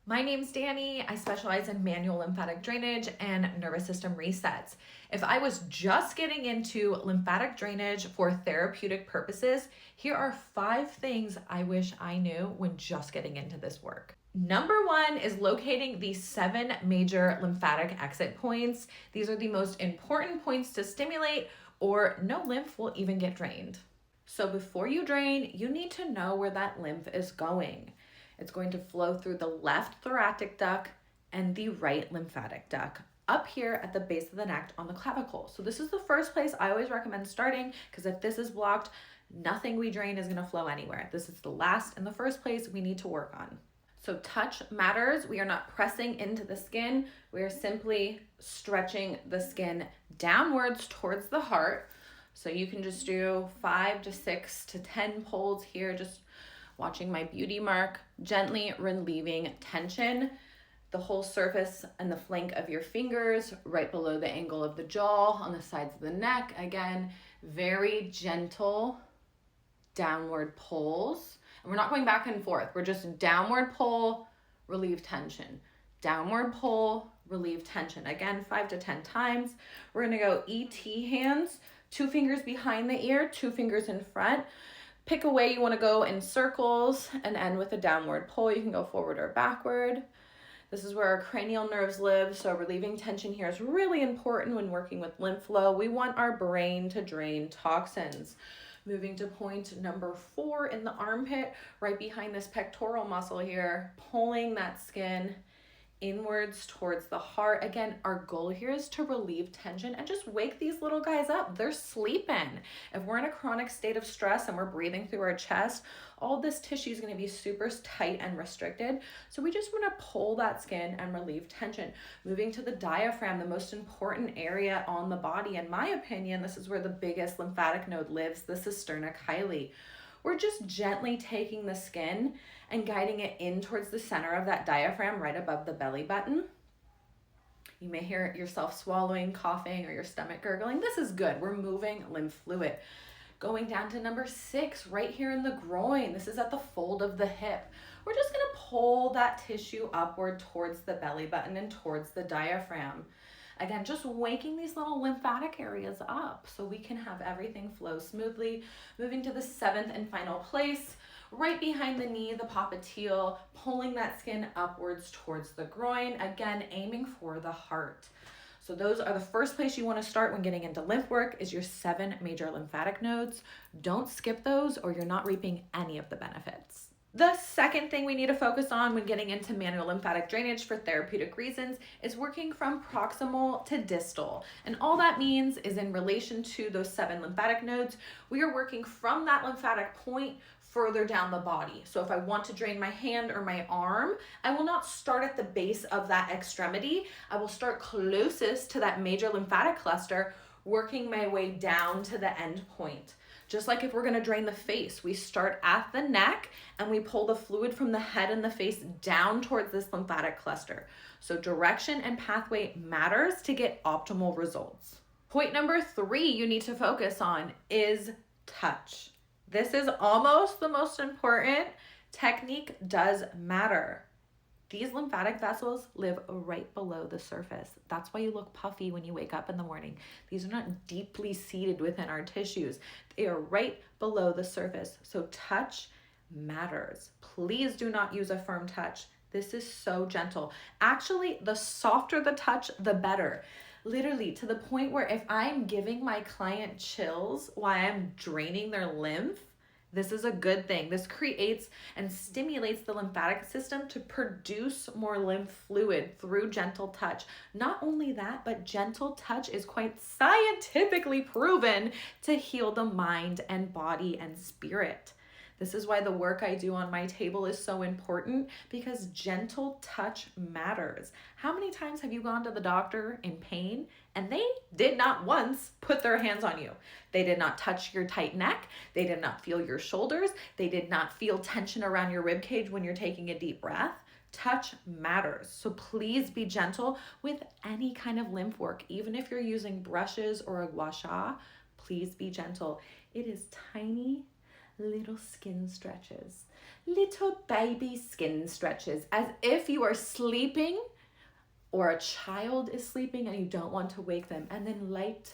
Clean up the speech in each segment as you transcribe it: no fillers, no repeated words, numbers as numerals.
My name's Danny. I specialize in manual lymphatic drainage and nervous system resets. If I was just getting into lymphatic drainage for therapeutic purposes, here are 5 things I wish I knew when just getting into this work. Number 1 is locating the 7 major lymphatic exit points. These are the most important points to stimulate, or no lymph will even get drained. So before you drain, you need to know where that lymph is going. It's going to flow through the left thoracic duct and the right lymphatic duct up here at the base of the neck on the clavicle. So this is the first place I always recommend starting, because if this is blocked, nothing we drain is going to flow anywhere. This is the last and the first place we need to work on. So touch matters. We are not pressing into the skin. We are simply stretching the skin downwards towards the heart. So you can just do 5 to 6 to 10 pulls here, just watching my beauty mark, gently relieving tension. The whole surface and the flank of your fingers, right below the angle of the jaw, on the sides of the neck. Again, very gentle downward pulls. And we're not going back and forth. We're just downward pull, relieve tension. Downward pull, relieve tension. Again, 5 to 10 times. We're gonna go ET hands, 2 fingers behind the ear, 2 fingers in front. Pick a way you want to go in circles and end with a downward pull. You can go forward or backward. This is where our cranial nerves live, so relieving tension here is really important when working with lymph flow. We want our brain to drain toxins. Moving to point number 4 in the armpit, right behind this pectoral muscle here, pulling that skin inwards towards the heart. Again, our goal here is to relieve tension and just wake these little guys up. They're sleeping. If we're in a chronic state of stress and we're breathing through our chest, all this tissue is going to be super tight and restricted. So we just want to pull that skin and relieve tension. Moving to the diaphragm, the most important area on the body. In my opinion, this is where the biggest lymphatic node lives, the cisterna chyli. We're just gently taking the skin and guiding it in towards the center of that diaphragm right above the belly button. You may hear yourself swallowing, coughing, or your stomach gurgling. This is good. We're moving lymph fluid. Going down to number 6, right here in the groin. This is at the fold of the hip. We're just going to pull that tissue upward towards the belly button and towards the diaphragm. Again, just waking these little lymphatic areas up so we can have everything flow smoothly. Moving to the 7th and final place, right behind the knee, the popliteal, pulling that skin upwards towards the groin. Again, aiming for the heart. So those are the first place you want to start when getting into lymph work, is your 7 major lymphatic nodes. Don't skip those or you're not reaping any of the benefits. The second thing we need to focus on when getting into manual lymphatic drainage for therapeutic reasons is working from proximal to distal. And all that means is, in relation to those 7 lymphatic nodes, we are working from that lymphatic point further down the body. So if I want to drain my hand or my arm, I will not start at the base of that extremity. I will start closest to that major lymphatic cluster, working my way down to the end point. Just like if we're going to drain the face, we start at the neck and we pull the fluid from the head and the face down towards this lymphatic cluster. So direction and pathway matters to get optimal results. Point number 3 you need to focus on is touch. This is almost the most important. Technique does matter. These lymphatic vessels live right below the surface. That's why you look puffy when you wake up in the morning. These are not deeply seated within our tissues. They are right below the surface. So touch matters. Please do not use a firm touch. This is so gentle. Actually, the softer the touch, the better. Literally, to the point where if I'm giving my client chills while I'm draining their lymph, this is a good thing. This creates and stimulates the lymphatic system to produce more lymph fluid through gentle touch. Not only that, but gentle touch is quite scientifically proven to heal the mind and body and spirit. This is why the work I do on my table is so important, because gentle touch matters. How many times have you gone to the doctor in pain and they did not once put their hands on you? They did not touch your tight neck. They did not feel your shoulders. They did not feel tension around your rib cage when you're taking a deep breath. Touch matters. So please be gentle with any kind of lymph work. Even if you're using brushes or a gua sha, please be gentle. It is tiny, little skin stretches, little baby skin stretches, as if you are sleeping or a child is sleeping and you don't want to wake them. And then light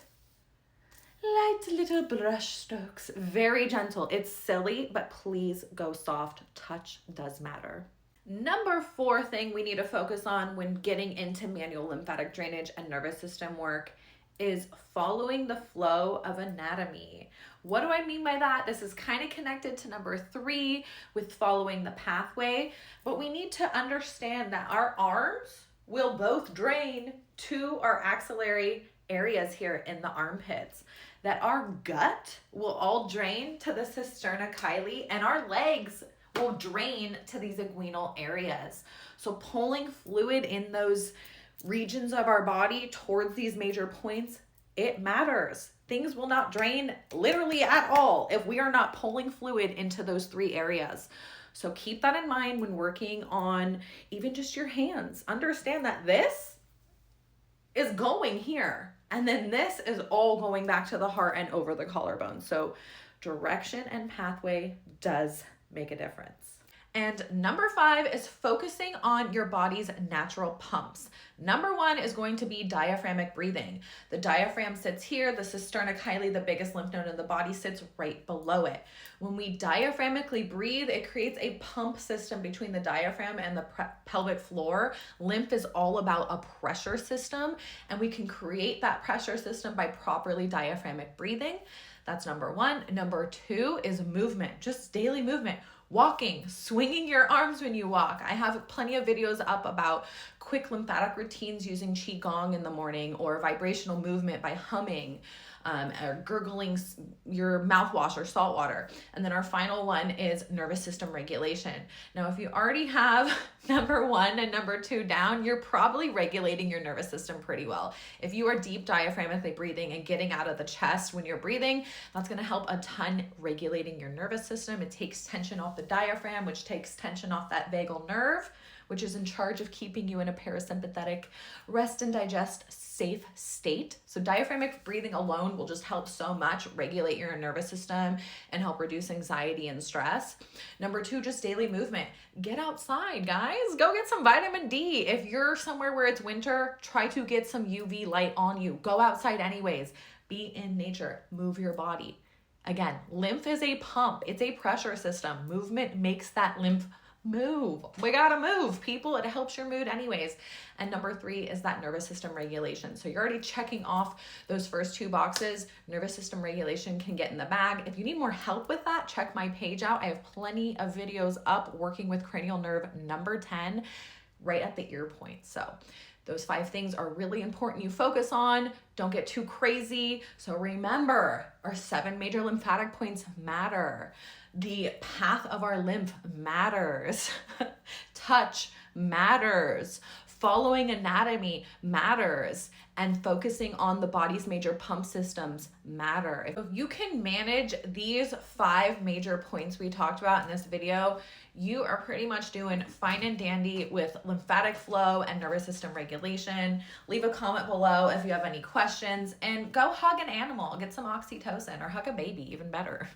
little brush strokes, very gentle. It's silly, but please go soft. Touch does matter. Number 4 thing we need to focus on when getting into manual lymphatic drainage and nervous system work is following the flow of anatomy. What do I mean by that? This is kind of connected to number 3 with following the pathway, but we need to understand that our arms will both drain to our axillary areas here in the armpits, that our gut will all drain to the cisterna chyli, and our legs will drain to these inguinal areas. So pulling fluid in those regions of our body towards these major points, it matters. Things will not drain literally at all if we are not pulling fluid into those 3 areas. So keep that in mind when working on even just your hands. Understand that this is going here, and then this is all going back to the heart and over the collarbone. So direction and pathway does make a difference. And number 5 is focusing on your body's natural pumps. Number 1 is going to be diaphragmic breathing. The diaphragm sits here, the cisterna chyli, the biggest lymph node in the body, sits right below it. When we diaphragmically breathe, it creates a pump system between the diaphragm and the pelvic floor. Lymph is all about a pressure system, and we can create that pressure system by properly diaphragmic breathing. That's number 1. Number 2 is movement, just daily movement. Walking, swinging your arms when you walk. I have plenty of videos up about quick lymphatic routines using Qigong in the morning, or vibrational movement by humming, or gurgling your mouthwash or salt water. And then our final one is nervous system regulation. Now, if you already have number 1 and number 2 down, you're probably regulating your nervous system pretty well. If you are deep diaphragmically breathing and getting out of the chest when you're breathing, that's going to help a ton regulating your nervous system. It takes tension off the diaphragm, which takes tension off that vagal nerve, which is in charge of keeping you in a parasympathetic rest and digest safe state. So diaphragmic breathing alone will just help so much regulate your nervous system and help reduce anxiety and stress. Number 2, just daily movement. Get outside, guys. Go get some vitamin D. If you're somewhere where it's winter, try to get some UV light on you. Go outside anyways. Be in nature. Move your body. Again, lymph is a pump. It's a pressure system. Movement makes that lymph move. We gotta move, people. It helps your mood anyways. And number 3 is that nervous system regulation. So you're already checking off those first 2 boxes. Nervous system regulation can get in the bag. If you need more help with that, check my page out. I have plenty of videos up working with cranial nerve number 10 right at the ear point. So those 5 things are really important you focus on. Don't get too crazy. So remember, our 7 major lymphatic points matter. The path of our lymph matters. Touch matters. Following anatomy matters. And focusing on the body's major pump systems matter. If you can manage these 5 major points we talked about in this video, you are pretty much doing fine and dandy with lymphatic flow and nervous system regulation. Leave a comment below if you have any questions, and go hug an animal. Get some oxytocin, or hug a baby, even better.